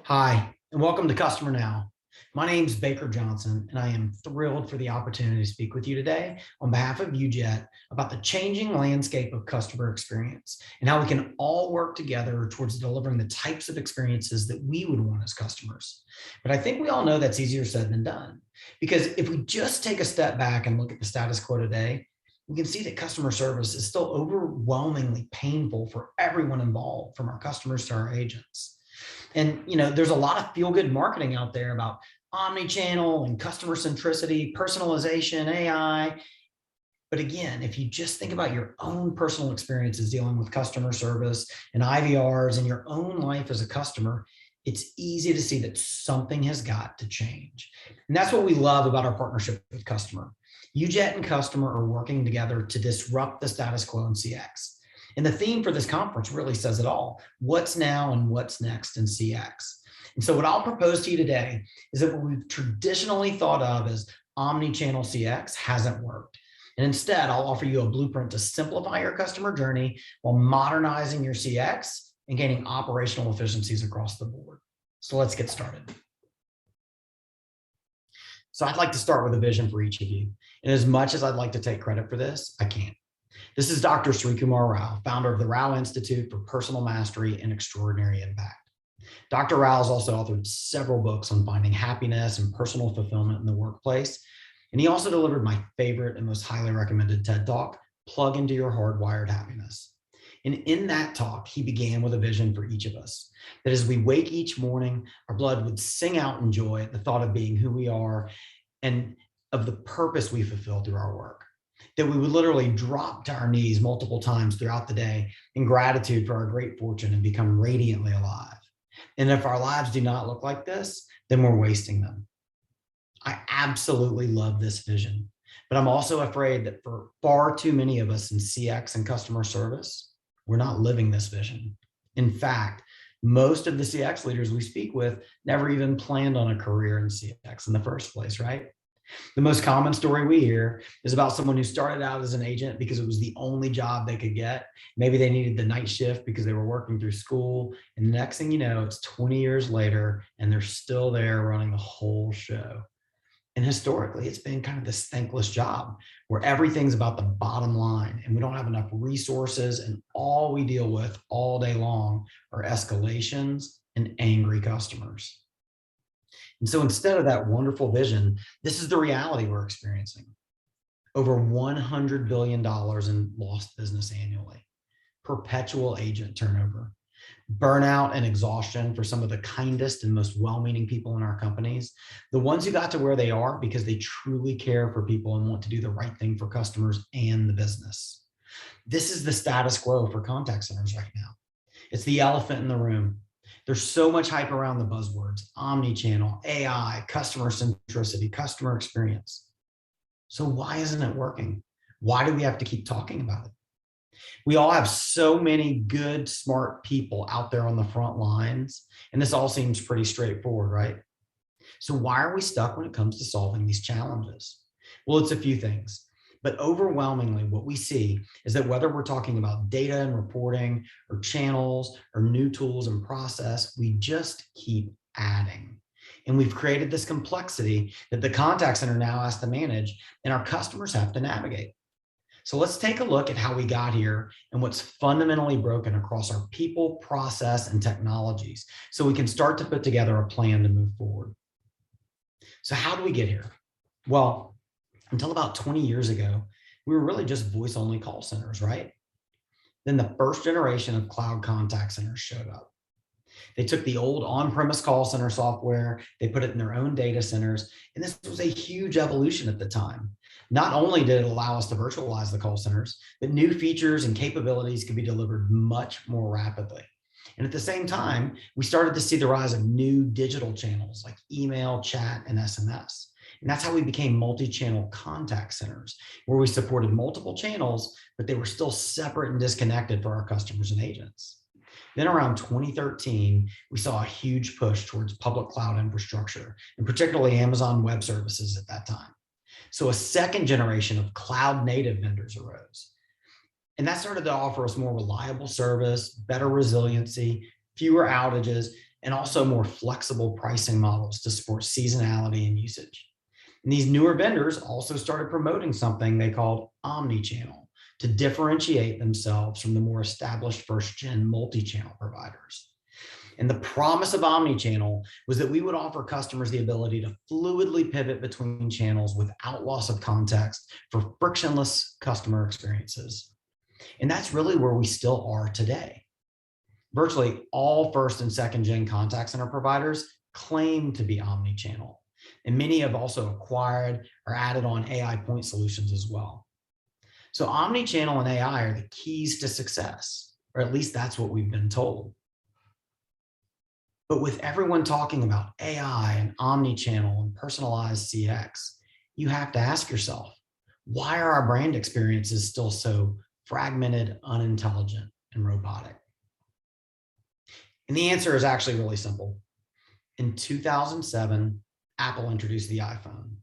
Hi, and welcome to Customer Now. My name is Baker Johnson, and I am thrilled for the opportunity to speak with you today on behalf of UJET about the changing landscape of customer experience and how we can all work together towards delivering the types of experiences that we would want as customers. But I think we all know that's easier said than done, because if we just take a step back and look at the status quo today, we can see that customer service is still overwhelmingly painful for everyone involved, from our customers to our agents. And there's a lot of feel-good marketing out there about omni-channel and customer centricity, personalization, AI. But again, if you just think about your own personal experiences dealing with customer service and IVRs and your own life as a customer, it's easy to see that something has got to change. And that's what we love about our partnership with Kustomer. UJET and Kustomer are working together to disrupt the status quo in CX. And the theme for this conference really says it all: what's now and what's next in CX. And so what I'll propose to you today is that what we've traditionally thought of as omni-channel CX hasn't worked. And instead, I'll offer you a blueprint to simplify your customer journey while modernizing your CX and gaining operational efficiencies across the board. So let's get started. So I'd like to start with a vision for each of you. And as much as I'd like to take credit for this, I can't. This is Dr. Rao, founder of the Rao Institute for Personal Mastery and Extraordinary Impact. Dr. Rao has also authored several books on finding happiness and personal fulfillment in the workplace. And he also delivered my favorite and most highly recommended TED Talk, Plug into Your Hardwired Happiness. And in that talk, he began with a vision for each of us, that as we wake each morning, our blood would sing out in joy at the thought of being who we are and of the purpose we fulfill through our work. That we would literally drop to our knees multiple times throughout the day in gratitude for our great fortune and become radiantly alive. And if our lives do not look like this, then we're wasting them. I absolutely love this vision, but I'm also afraid that for far too many of us in CX and customer service, we're not living this vision. In fact, most of the CX leaders we speak with never even planned on a career in CX in the first place, right? The most common story we hear is about someone who started out as an agent because it was the only job they could get. Maybe they needed the night shift because they were working through school. And the next thing you know, it's 20 years later and they're still there running the whole show. And historically, it's been kind of this thankless job where everything's about the bottom line and we don't have enough resources, and all we deal with all day long are escalations and angry customers. And so instead of that wonderful vision, this is the reality we're experiencing. Over $100 billion in lost business annually, perpetual agent turnover, burnout and exhaustion for some of the kindest and most well-meaning people in our companies, the ones who got to where they are because they truly care for people and want to do the right thing for customers and the business. This is the status quo for contact centers right now. It's the elephant in the room. There's so much hype around the buzzwords: omni-channel, AI, customer centricity, customer experience. So why isn't it working? Why do we have to keep talking about it? We all have so many good, smart people out there on the front lines, and this all seems pretty straightforward, right? So why are we stuck when it comes to solving these challenges? Well, it's a few things. But overwhelmingly, what we see is that whether we're talking about data and reporting or channels or new tools and process, we just keep adding. And we've created this complexity that the contact center now has to manage and our customers have to navigate. So let's take a look at how we got here and what's fundamentally broken across our people, process, and technologies so we can start to put together a plan to move forward. So how do we get here? Well, until about 20 years ago, we were really just voice-only call centers, right? Then the first generation of cloud contact centers showed up. They took the old on-premise call center software, they put it in their own data centers, and this was a huge evolution at the time. Not only did it allow us to virtualize the call centers, but new features and capabilities could be delivered much more rapidly. And at the same time, we started to see the rise of new digital channels like email, chat, and SMS. And that's how we became multi-channel contact centers, where we supported multiple channels, but they were still separate and disconnected for our customers and agents. Then around 2013, we saw a huge push towards public cloud infrastructure, and particularly Amazon Web Services at that time. So a second generation of cloud native vendors arose. And that started to offer us more reliable service, better resiliency, fewer outages, and also more flexible pricing models to support seasonality and usage. And these newer vendors also started promoting something they called omni-channel to differentiate themselves from the more established first-gen multi-channel providers. And the promise of omni-channel was that we would offer customers the ability to fluidly pivot between channels without loss of context for frictionless customer experiences. And that's really where we still are today. Virtually all first and second gen contact center providers claim to be omni-channel, and many have also acquired or added on AI point solutions as well. So omni-channel and AI are the keys to success, or at least that's what we've been told. But with everyone talking about AI and omni-channel and personalized CX, you have to ask yourself, why are our brand experiences still so fragmented, unintelligent, and robotic? And the answer is actually really simple. In 2007, Apple introduced the iPhone.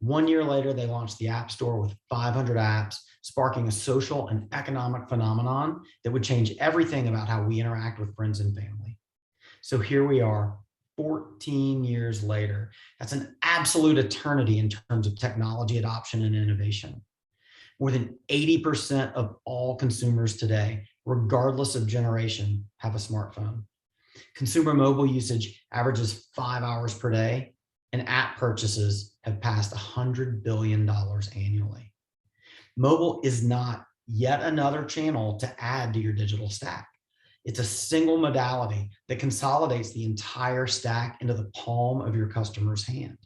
1 year later, they launched the App Store with 500 apps, sparking a social and economic phenomenon that would change everything about how we interact with friends and family. So here we are, 14 years later. That's an absolute eternity in terms of technology adoption and innovation. More than 80% of all consumers today, regardless of generation, have a smartphone. Consumer mobile usage averages 5 hours per day, and app purchases have passed $100 billion annually. Mobile is not yet another channel to add to your digital stack. It's a single modality that consolidates the entire stack into the palm of your customer's hand.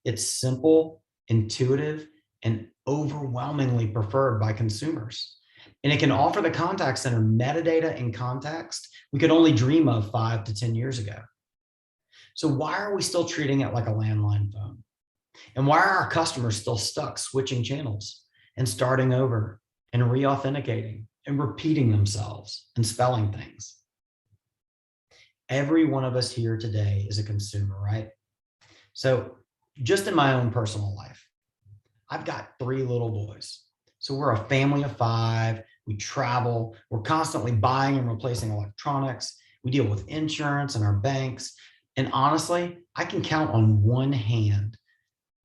It's simple, intuitive, and overwhelmingly preferred by consumers. And it can offer the contact center metadata and context we could only dream of 5 to 10 years ago. So why are we still treating it like a landline phone? And why are our customers still stuck switching channels and starting over and re-authenticating and repeating themselves and spelling things? Every one of us here today is a consumer, right? So just in my own personal life, I've got 3 little boys. So we're a family of 5. We travel. We're constantly buying and replacing electronics. We deal with insurance and our banks. And honestly, I can count on one hand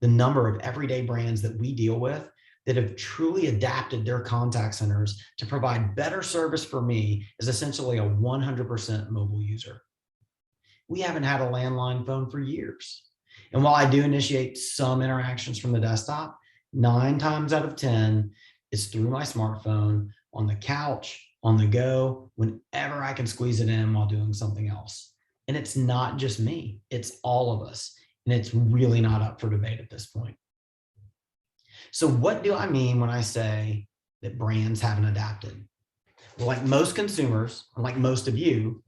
the number of everyday brands that we deal with that have truly adapted their contact centers to provide better service for me as essentially a 100% mobile user. We haven't had a landline phone for years. And while I do initiate some interactions from the desktop, 9 times out of 10, it's through my smartphone, on the couch, on the go, whenever I can squeeze it in while doing something else. And it's not just me, it's all of us. And it's really not up for debate at this point. So what do I mean when I say that brands haven't adapted? Well, like most consumers, or like most of you,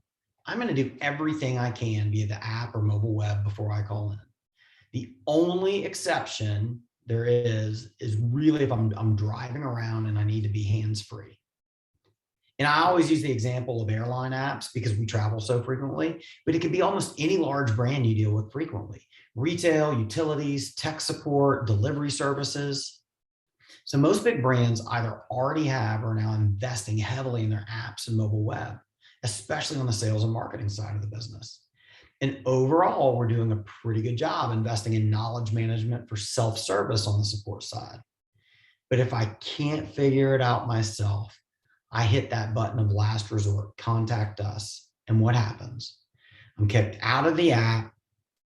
I'm going to do everything I can via the app or mobile web before I call in. The only exception there is really if I'm driving around and I need to be hands-free. And I always use the example of airline apps because we travel so frequently, but it could be almost any large brand you deal with frequently. Retail, utilities, tech support, delivery services. So most big brands either already have or are now investing heavily in their apps and mobile web, especially on the sales and marketing side of the business. And overall, we're doing a pretty good job investing in knowledge management for self-service on the support side. But if I can't figure it out myself, I hit that button of last resort, contact us. And what happens? I'm kicked out of the app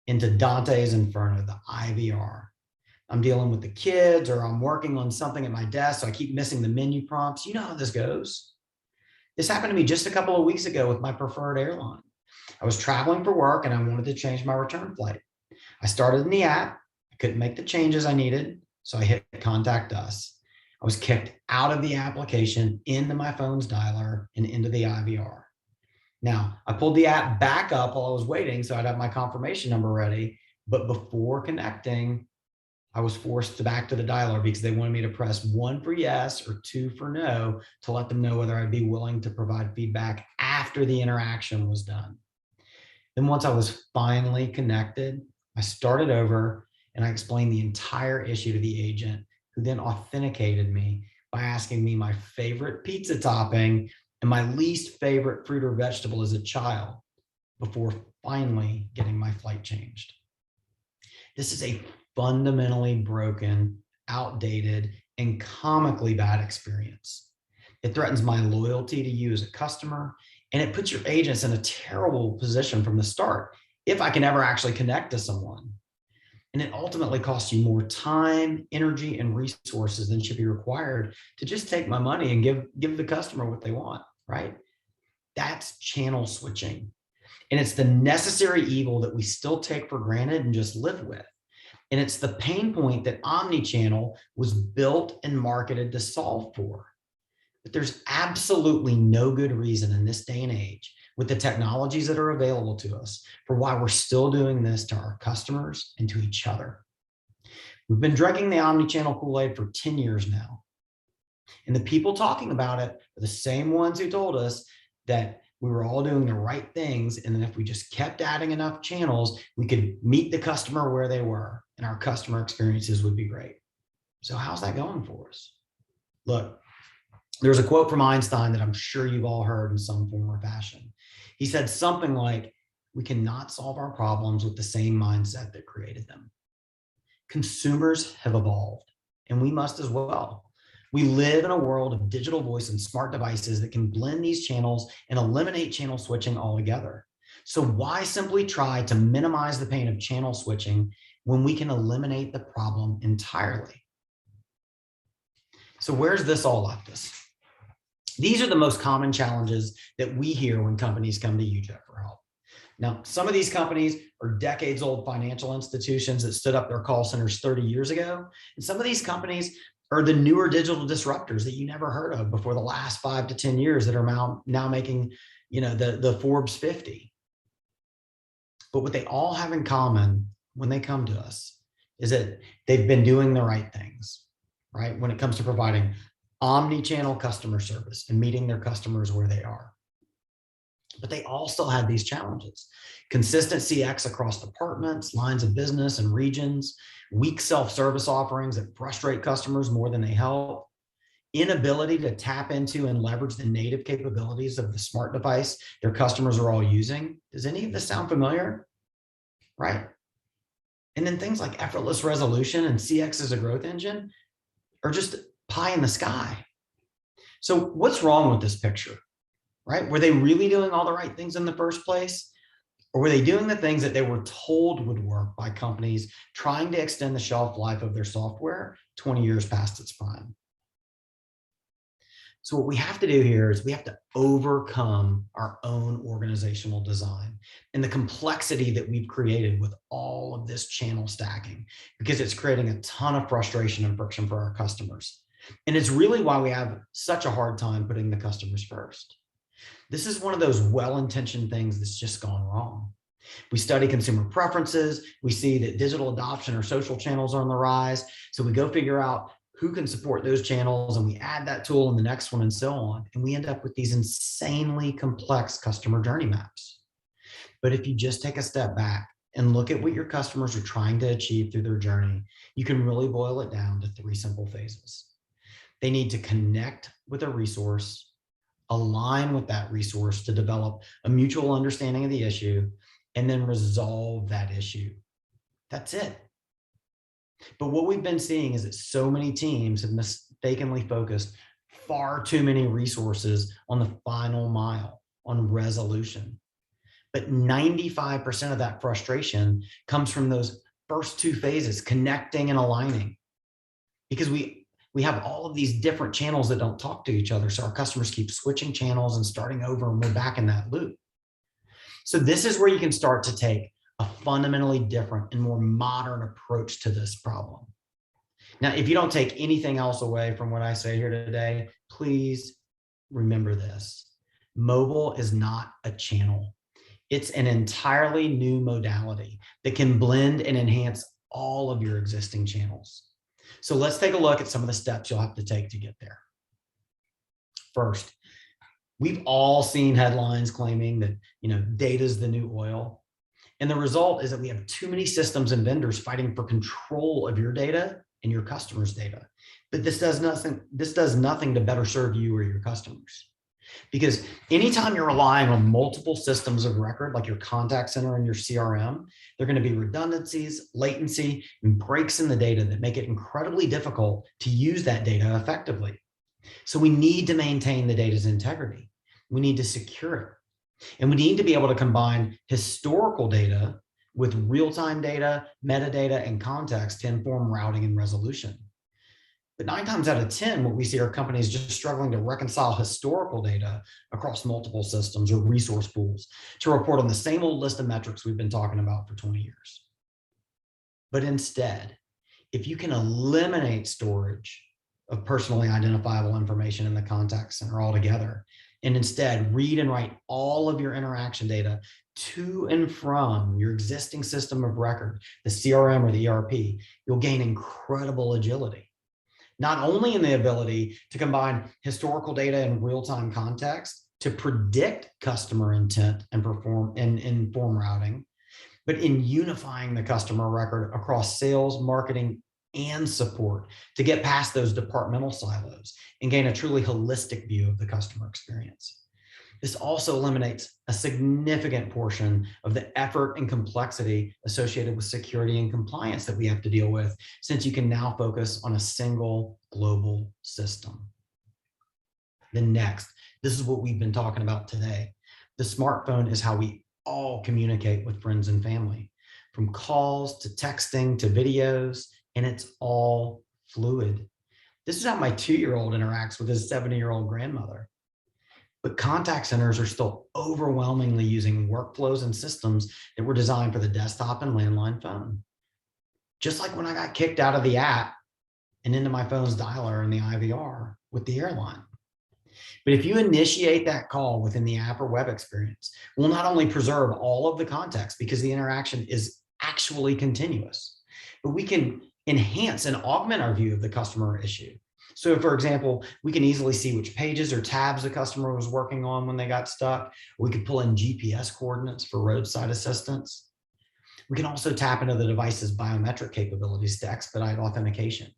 into Dante's Inferno, the IVR. I'm dealing with the kids or I'm working on something at my desk, so I keep missing the menu prompts. You know how this goes. This happened to me just a couple of weeks ago with my preferred airline. I was traveling for work and I wanted to change my return flight. I started in the app. I couldn't make the changes I needed, so I hit contact us. I was kicked out of the application into my phone's dialer and into the IVR. Now, I pulled the app back up while I was waiting, so I'd have my confirmation number ready. But before connecting, I was forced back to the dialer because they wanted me to press 1 for yes or 2 for no to let them know whether I'd be willing to provide feedback after the interaction was done. Then once I was finally connected, I started over and I explained the entire issue to the agent, who then authenticated me by asking me my favorite pizza topping and my least favorite fruit or vegetable as a child. before finally getting my flight changed. This is a fundamentally broken, outdated, and comically bad experience. It threatens my loyalty to you as a customer, and it puts your agents in a terrible position from the start if I can ever actually connect to someone. And it ultimately costs you more time, energy, and resources than should be required to just take my money and give the customer what they want, right? That's channel switching. And it's the necessary evil that we still take for granted and just live with. And it's the pain point that omnichannel was built and marketed to solve for. But there's absolutely no good reason in this day and age, with the technologies that are available to us, for why we're still doing this to our customers and to each other. We've been drinking the omnichannel Kool-Aid for 10 years now. And the people talking about it are the same ones who told us that we were all doing the right things, and then if we just kept adding enough channels, we could meet the customer where they were, and our customer experiences would be great. So how's that going for us? Look, there's a quote from Einstein that I'm sure you've all heard in some form or fashion. He said something like, "We cannot solve our problems with the same mindset that created them." Consumers have evolved, and we must as well. We live in a world of digital voice and smart devices that can blend these channels and eliminate channel switching altogether. So why simply try to minimize the pain of channel switching when we can eliminate the problem entirely? So where's this all left us? These are the most common challenges that we hear when companies come to ujet for help. Now, some of these companies are decades-old financial institutions that stood up their call centers 30 years ago. And some of these companies are the newer digital disruptors that you never heard of before the last 5 to 10 years that are now making, the Forbes 50. But what they all have in common when they come to us is that they've been doing the right things, right? When it comes to providing omni-channel customer service and meeting their customers where they are. But they all still had these challenges: consistent CX across departments, lines of business, and regions, weak self-service offerings that frustrate customers more than they help, inability to tap into and leverage the native capabilities of the smart device their customers are all using. Does any of this sound familiar? Right? And then things like effortless resolution and CX as a growth engine are just pie in the sky. So what's wrong with this picture? Right? Were they really doing all the right things in the first place? Or were they doing the things that they were told would work by companies trying to extend the shelf life of their software 20 years past its prime? So what we have to do here is we have to overcome our own organizational design and the complexity that we've created with all of this channel stacking, because it's creating a ton of frustration and friction for our customers. And it's really why we have such a hard time putting the customers first. This is one of those well-intentioned things that's just gone wrong. We study consumer preferences. We see that digital adoption or social channels are on the rise. So we go figure out who can support those channels, and we add that tool in the next one and so on. And we end up with these insanely complex customer journey maps. But if you just take a step back and look at what your customers are trying to achieve through their journey, you can really boil it down to 3 simple phases. They need to connect with a resource, align with that resource to develop a mutual understanding of the issue, and then resolve that issue. That's it. But what we've been seeing is that so many teams have mistakenly focused far too many resources on the final mile, on resolution. But 95% of that frustration comes from those first 2 phases, connecting and aligning, because we have all of these different channels that don't talk to each other. So our customers keep switching channels and starting over, and we're back in that loop. So this is where you can start to take a fundamentally different and more modern approach to this problem. Now, if you don't take anything else away from what I say here today, please remember this: mobile is not a channel. It's an entirely new modality that can blend and enhance all of your existing channels. So let's take a look at some of the steps you'll have to take to get there. First, we've all seen headlines claiming that, data is the new oil. And the result is that we have too many systems and vendors fighting for control of your data and your customers' data. But this does nothing to better serve you or your customers. Because anytime you're relying on multiple systems of record, like your contact center and your CRM, there are going to be redundancies, latency, and breaks in the data that make it incredibly difficult to use that data effectively. So we need to maintain the data's integrity. We need to secure it. And we need to be able to combine historical data with real-time data, metadata, and context to inform routing and resolution. But 9 times out of 10, what we see are companies just struggling to reconcile historical data across multiple systems or resource pools to report on the same old list of metrics we've been talking about for 20 years. But instead, if you can eliminate storage of personally identifiable information in the contact center altogether, and instead read and write all of your interaction data to and from your existing system of record, the CRM or the ERP, you'll gain incredible agility. Not only in the ability to combine historical data and real-time context to predict customer intent and inform routing, but in unifying the customer record across sales, marketing, and support to get past those departmental silos and gain a truly holistic view of the customer experience. This also eliminates a significant portion of the effort and complexity associated with security and compliance that we have to deal with, since you can now focus on a single global system. Then next, this is what we've been talking about today. The smartphone is how we all communicate with friends and family, from calls to texting to videos, and it's all fluid. This is how my 2-year-old interacts with his 70-year-old grandmother. But contact centers are still overwhelmingly using workflows and systems that were designed for the desktop and landline phone. Just like when I got kicked out of the app and into my phone's dialer and the IVR with the airline. But if you initiate that call within the app or web experience, we'll not only preserve all of the context because the interaction is actually continuous, but we can enhance and augment our view of the customer issue. So for example, we can easily see which pages or tabs the customer was working on when they got stuck. We could pull in GPS coordinates for roadside assistance. We can also tap into the device's biometric capabilities to expedite authentication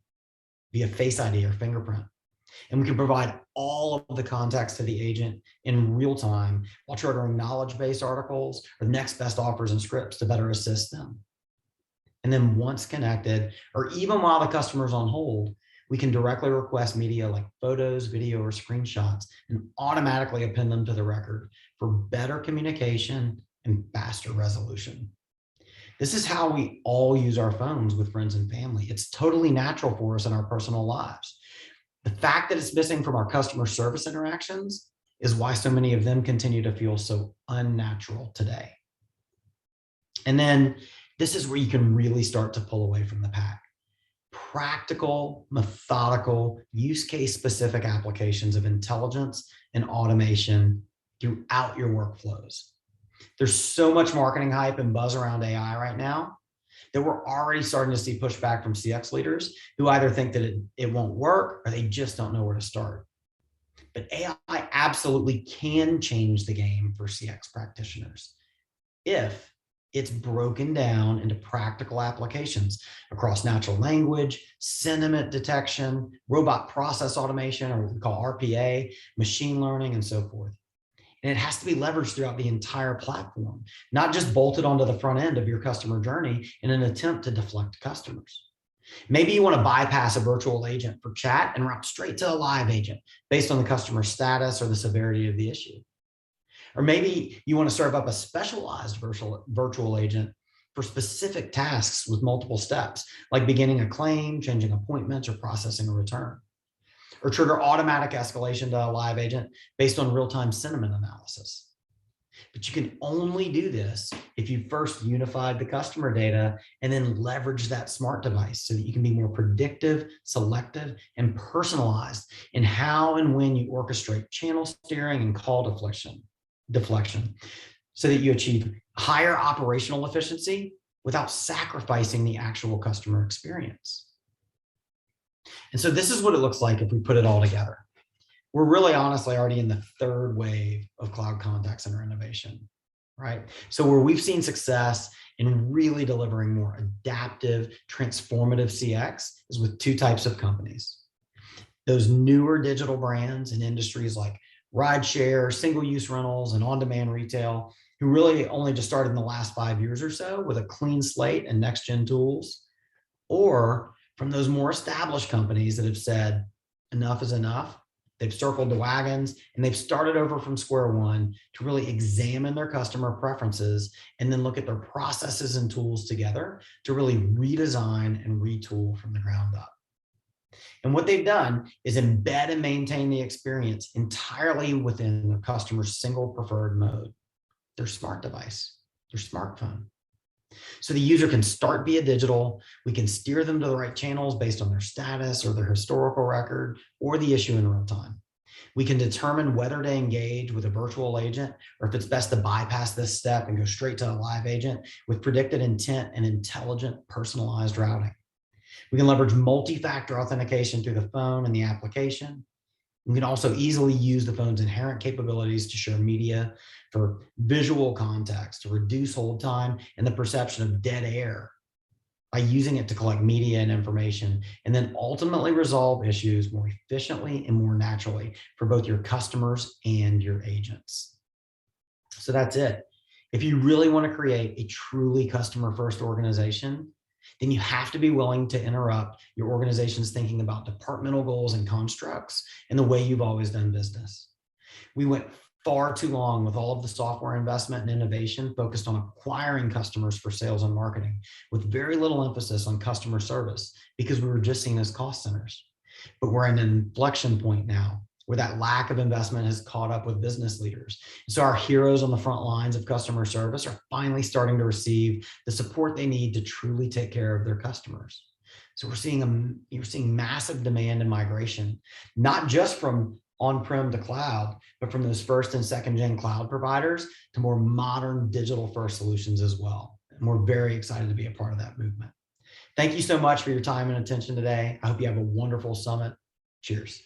via Face ID or fingerprint. And we can provide all of the context to the agent in real time while triggering knowledge-based articles or next best offers and scripts to better assist them. And then once connected, or even while the customer's on hold, we can directly request media like photos, video, or screenshots and automatically append them to the record for better communication and faster resolution. This is how we all use our phones with friends and family. It's totally natural for us in our personal lives. The fact that it's missing from our customer service interactions is why so many of them continue to feel so unnatural today. And then this is where you can really start to pull away from the pack. Practical, methodical, use case specific applications of intelligence and automation throughout your workflows. There's so much marketing hype and buzz around AI right now that we're already starting to see pushback from CX leaders who either think that it won't work or they just don't know where to start. But AI absolutely can change the game for CX practitioners if it's broken down into practical applications across natural language, sentiment detection, robot process automation, or what we call RPA, machine learning, and so forth. And it has to be leveraged throughout the entire platform, not just bolted onto the front end of your customer journey in an attempt to deflect customers. Maybe you want to bypass a virtual agent for chat and route straight to a live agent based on the customer status or the severity of the issue. Or maybe you want to serve up a specialized virtual agent for specific tasks with multiple steps, like beginning a claim, changing appointments, or processing a return. Or trigger automatic escalation to a live agent based on real-time sentiment analysis. But you can only do this if you first unified the customer data and then leverage that smart device so that you can be more predictive, selective, and personalized in how and when you orchestrate channel steering and call deflection so that you achieve higher operational efficiency without sacrificing the actual customer experience. And so this is what it looks like if we put it all together. We're really honestly already in the third wave of cloud contact center innovation, right? So where we've seen success in really delivering more adaptive, transformative CX is with 2 types of companies. Those newer digital brands in industries like rideshare, single-use rentals, and on-demand retail, who really only just started in the last 5 years or so with a clean slate and next-gen tools, or from those more established companies that have said, enough is enough. They've circled the wagons and they've started over from square one to really examine their customer preferences and then look at their processes and tools together to really redesign and retool from the ground up. And what they've done is embed and maintain the experience entirely within the customer's single preferred mode, their smart device, their smartphone. So the user can start via digital. We can steer them to the right channels based on their status or their historical record or the issue in real time. We can determine whether to engage with a virtual agent or if it's best to bypass this step and go straight to a live agent with predicted intent and intelligent personalized routing. We can leverage multi-factor authentication through the phone and the application. We can also easily use the phone's inherent capabilities to share media for visual context, to reduce hold time and the perception of dead air by using it to collect media and information, and then ultimately resolve issues more efficiently and more naturally for both your customers and your agents. So that's it. If you really want to create a truly customer-first organization, then you have to be willing to interrupt your organization's thinking about departmental goals and constructs and the way you've always done business. We went far too long with all of the software investment and innovation focused on acquiring customers for sales and marketing, with very little emphasis on customer service because we were just seen as cost centers. But we're at an inflection point now where that lack of investment has caught up with business leaders. So our heroes on the front lines of customer service are finally starting to receive the support they need to truly take care of their customers. So you're seeing massive demand and migration, not just from on-prem to cloud, but from those first and second gen cloud providers to more modern digital first solutions as well. And we're very excited to be a part of that movement. Thank you so much for your time and attention today. I hope you have a wonderful summit. Cheers.